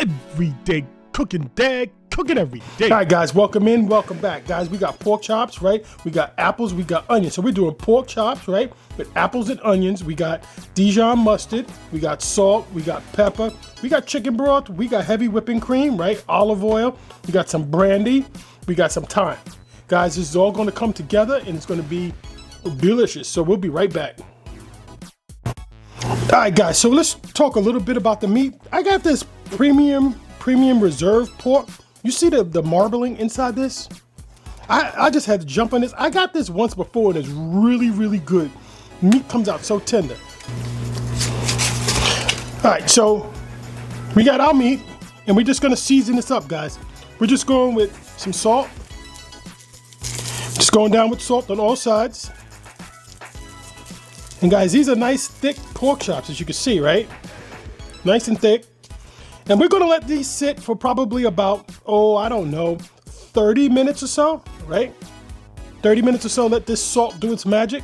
everyday cooking, Dad. Cooking every day. All right, guys, welcome in, welcome back. Guys, we got pork chops, right? We got apples, we got onions. So we're doing pork chops, right? With apples and onions. We got Dijon mustard, we got salt, we got pepper, we got chicken broth, we got heavy whipping cream, right? Olive oil, we got some brandy, we got some thyme. Guys, this is all gonna come together and it's gonna be delicious. So we'll be right back. All right, guys, so let's talk a little bit about the meat. I got this premium reserve pork. You see the marbling inside this? I just had to jump on this. I got this once before and it's really, really good. Meat comes out so tender. All right, so we got our meat and we're just gonna season this up, guys. We're just going with some salt. Just going down with salt on all sides. And guys, these are nice thick pork chops, as you can see, right? Nice and thick. And we're gonna let these sit for probably about, I don't know, 30 minutes or so, right? 30 minutes or so, let this salt do its magic.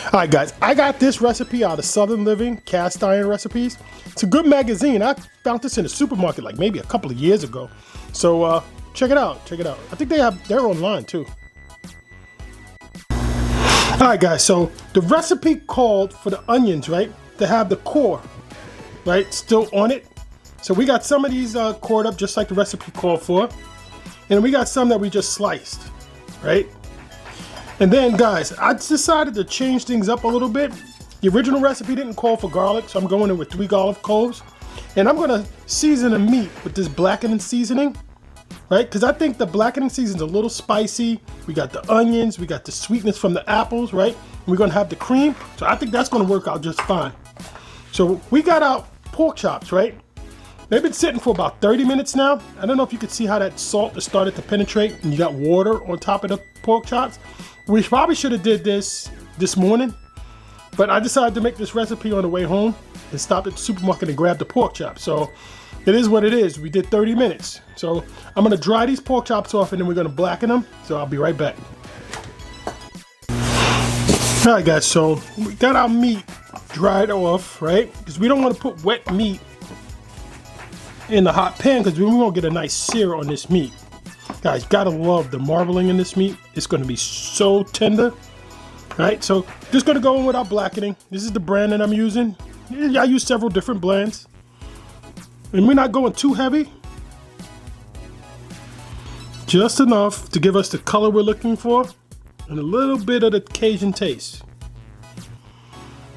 All right, guys, I got this recipe out of Southern Living Cast Iron Recipes. It's a good magazine. I found this in a supermarket like maybe a couple of years ago. So check it out, check it out. I think they're online too. All right, guys, so the recipe called for the onions, right, to have the core, right, still on it. So we got some of these cored up just like the recipe called for. And we got some that we just sliced, right? And then, guys, I decided to change things up a little bit. The original recipe didn't call for garlic, so I'm going in with 3 garlic cloves. And I'm gonna season the meat with this blackening seasoning. Right, because I think the blackening season's a little spicy. We got the onions, we got the sweetness from the apples, right? And we're gonna have the cream, so I think that's gonna work out just fine. So we got our pork chops, right? They've been sitting for about 30 minutes now. I don't know if you could see how that salt has started to penetrate and you got water on top of the pork chops. We probably should have did this morning, but I decided to make this recipe on the way home and stop at the supermarket and grab the pork chops. So it is what it is. We did 30 minutes. So I'm gonna dry these pork chops off and then we're gonna blacken them. So I'll be right back. All right, guys, so we got our meat dried off, right? Because we don't wanna put wet meat in the hot pan because we won't get a nice sear on this meat. Guys, gotta love the marbling in this meat. It's gonna be so tender, right? So just gonna go in with our blackening. This is the brand that I'm using. I use several different blends. And we're not going too heavy. Just enough to give us the color we're looking for and a little bit of the Cajun taste.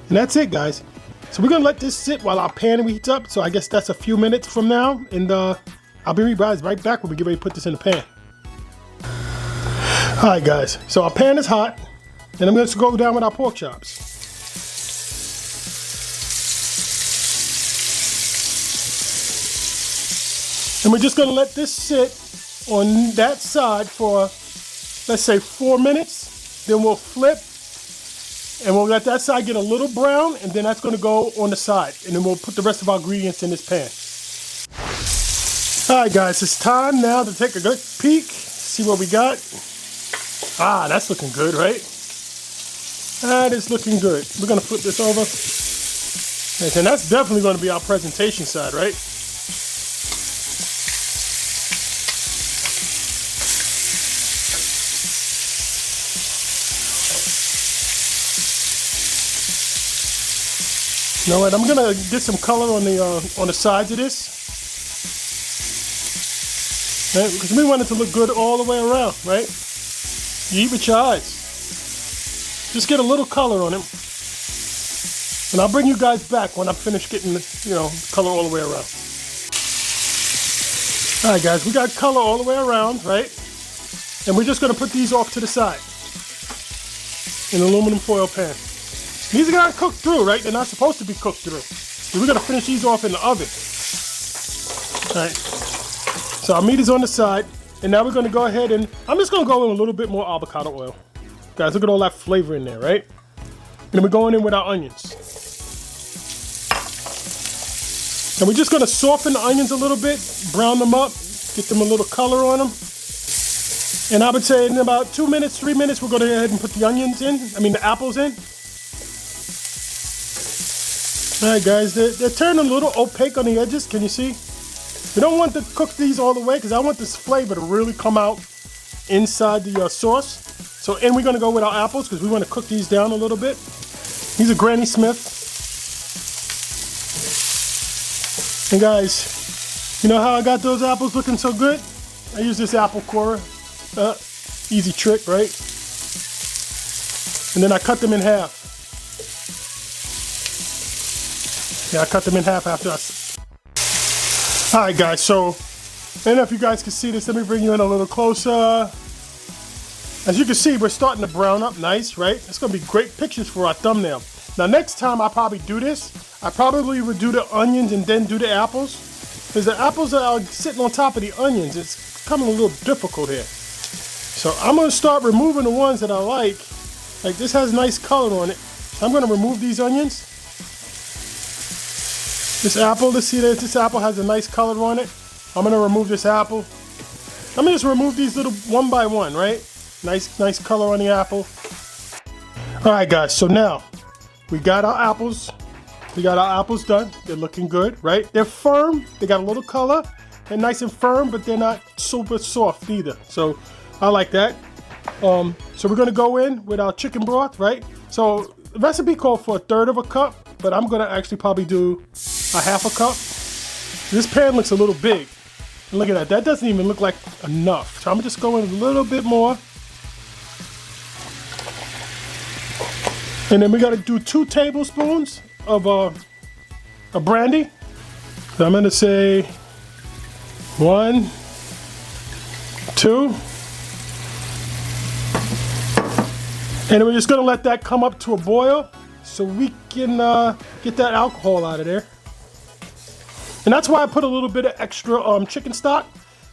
And that's it, guys. So we're gonna let this sit while our pan heats up. So I guess that's a few minutes from now. And I'll be right back when we get ready to put this in the pan. All right, guys. So our pan is hot. And I'm gonna go down with our pork chops. And we're just gonna let this sit on that side for, let's say 4 minutes. Then we'll flip and we'll let that side get a little brown and then that's gonna go on the side. And then we'll put the rest of our ingredients in this pan. All right, guys, it's time now to take a good peek, see what we got. That's looking good, right? That is looking good. We're gonna flip this over. And that's definitely gonna be our presentation side, right? You know what? I'm gonna get some color on the sides of this, right? Because we want it to look good all the way around, right? You eat with your eyes. Just get a little color on it, and I'll bring you guys back when I'm finished getting the color all the way around. All right, guys, we got color all the way around, right? And we're just gonna put these off to the side in an aluminum foil pan. These are gonna cook through, right? They're not supposed to be cooked through. So we're gonna finish these off in the oven. All right. So our meat is on the side, and now we're gonna go ahead and I'm just gonna go in a little bit more avocado oil. Guys, look at all that flavor in there, right? And we're going in with our onions. And we're just gonna soften the onions a little bit, brown them up, get them a little color on them. And I would say in about 2 minutes, 3 minutes, we're gonna go ahead and put the onions in, the apples in. All right, guys, they're turning a little opaque on the edges. Can you see? We don't want to cook these all the way because I want this flavor to really come out inside the sauce. So, and we're gonna go with our apples because we want to cook these down a little bit. These are Granny Smith. And guys, you know how I got those apples looking so good? I use this apple corer. Easy trick, right? And then I cut them in half. Yeah, I cut them in half after I... All right, guys, so I don't know if you guys can see this. Let me bring you in a little closer. As you can see, we're starting to brown up nice, right? It's gonna be great pictures for our thumbnail. Now, next time I probably do this, I probably would do the onions and then do the apples. Because the apples are sitting on top of the onions. It's becoming a little difficult here. So I'm gonna start removing the ones that I like. Like this has nice color on it. So I'm gonna remove these onions. This apple, let's see that this apple has a nice color on it. I'm gonna remove this apple. Let me just remove these little one by one, right? Nice color on the apple. All right, guys, so now we got our apples. We got our apples done. They're looking good, right? They're firm, they got a little color. They're nice and firm, but they're not super soft either. So I like that. So we're gonna go in with our chicken broth, right? So the recipe called for 1/3 cup, but I'm gonna actually probably do a 1/2 cup. This pan looks a little big. And look at that, that doesn't even look like enough. So I'm just going a little bit more. And then we gotta do 2 tablespoons of brandy. So I'm gonna say 1, 2. And we're just gonna let that come up to a boil so we can get that alcohol out of there. And that's why I put a little bit of extra chicken stock,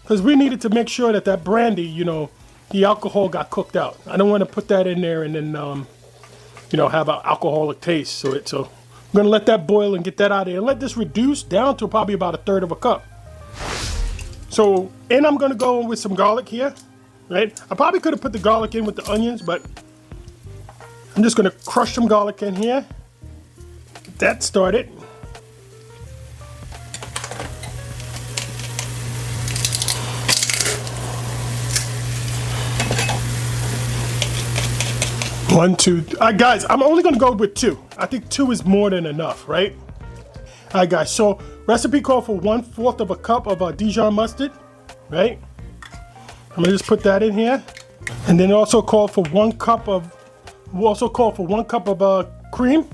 because we needed to make sure that that brandy, you know, the alcohol got cooked out. I don't want to put that in there and then, you know, have an alcoholic taste. So I'm gonna let that boil and get that out of there and let this reduce down to probably about 1/3 cup. So, and I'm gonna go with some garlic here, right? I probably could have put the garlic in with the onions, but I'm just gonna crush some garlic in here. Get that started. One, two. Guys, I'm only gonna go with 2. I think 2 is more than enough, right? All right, guys, so recipe called for 1/4 cup of Dijon mustard, right? I'm gonna just put that in here. And then it also called for 1 cup of cream.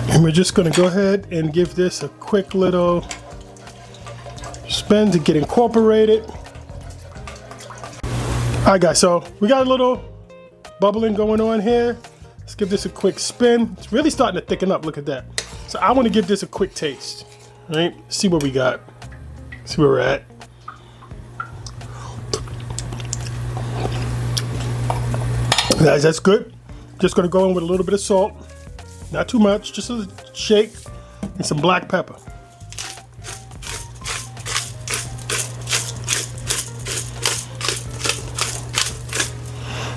And we're just gonna go ahead and give this a quick little spin to get incorporated. All right, guys, so we got a little bubbling going on here. Let's give this a quick spin. It's really starting to thicken up, look at that. So I wanna give this a quick taste, right? See what we got, see where we're at. Guys, that's good. Just gonna go in with a little bit of salt. Not too much, just a shake, and some black pepper.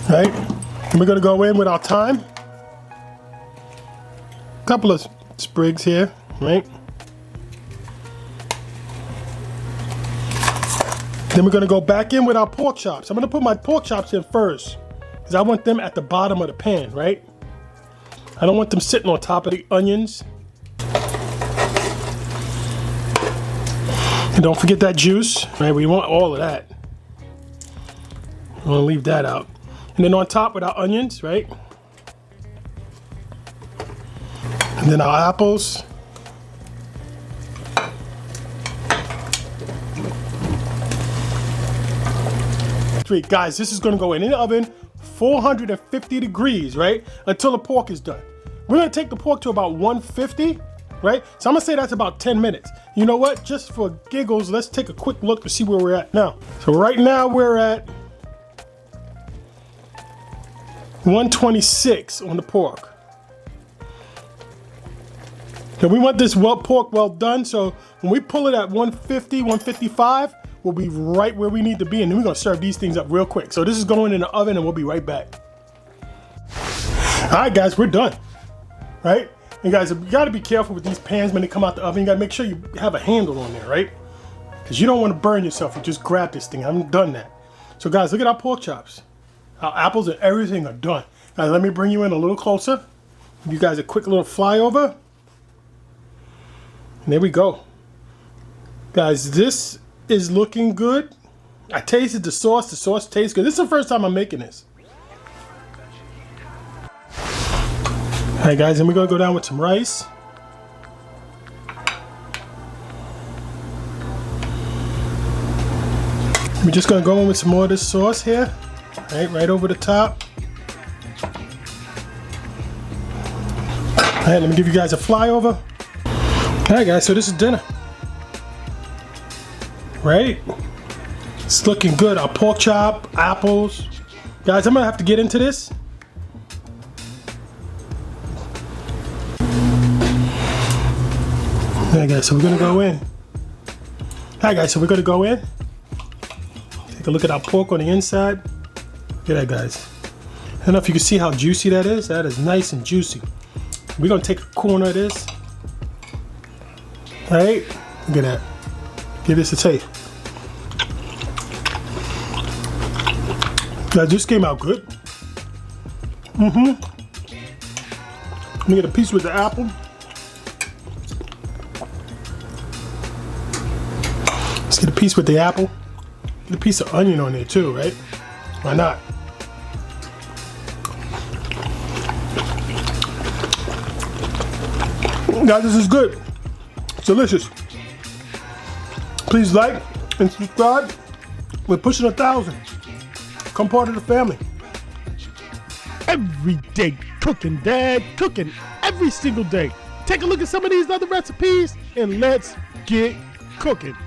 Right, and we're gonna go in with our thyme. A couple of sprigs here, right? Then we're gonna go back in with our pork chops. I'm gonna put my pork chops in first, because I want them at the bottom of the pan, right? I don't want them sitting on top of the onions. And don't forget that juice, right? We want all of that. I'm gonna leave that out. And then on top with our onions, right? And then our apples. Guys, this is gonna go in the oven, 450 degrees, right? Until the pork is done. We're gonna take the pork to about 150, right? So I'm gonna say that's about 10 minutes. You know what? Just for giggles, let's take a quick look to see where we're at now. So right now we're at 126 on the pork. And we want this pork well done, so when we pull it at 150, 155, we'll be right where we need to be, and then we're gonna serve these things up real quick. So this is going in the oven and we'll be right back. All right, guys, we're done. Right? And guys, you got to be careful with these pans when they come out the oven. You got to make sure you have a handle on there, right? Because you don't want to burn yourself. You just grab this thing. I haven't done that. So guys, look at our pork chops. Our apples and everything are done. Guys, let me bring you in a little closer. Give you guys a quick little flyover. And there we go. Guys, this is looking good. I tasted the sauce. The sauce tastes good. This is the first time I'm making this. All right, guys, and we're going to go down with some rice. We're just going to go in with some more of this sauce here. Right over the top. All right, let me give you guys a flyover. All right, guys, so this is dinner. Right? It's looking good. Our pork chop, apples. Guys, I'm going to have to get into this. Alright guys, so we're gonna go in. Alright guys, so we're gonna go in. Take a look at our pork on the inside. Look at that, guys. I don't know if you can see how juicy that is. That is nice and juicy. We're gonna take a corner of this. Alright, look at that. Give this a taste. Guys, this came out good. Let me get a piece with the apple. Let's get a piece with the apple. Get a piece of onion on there too, right? Why not? Guys, this is good. It's delicious. Please like and subscribe. We're pushing 1,000. Become part of the family. Everyday cooking, Dad. Cooking every single day. Take a look at some of these other recipes and let's get cooking.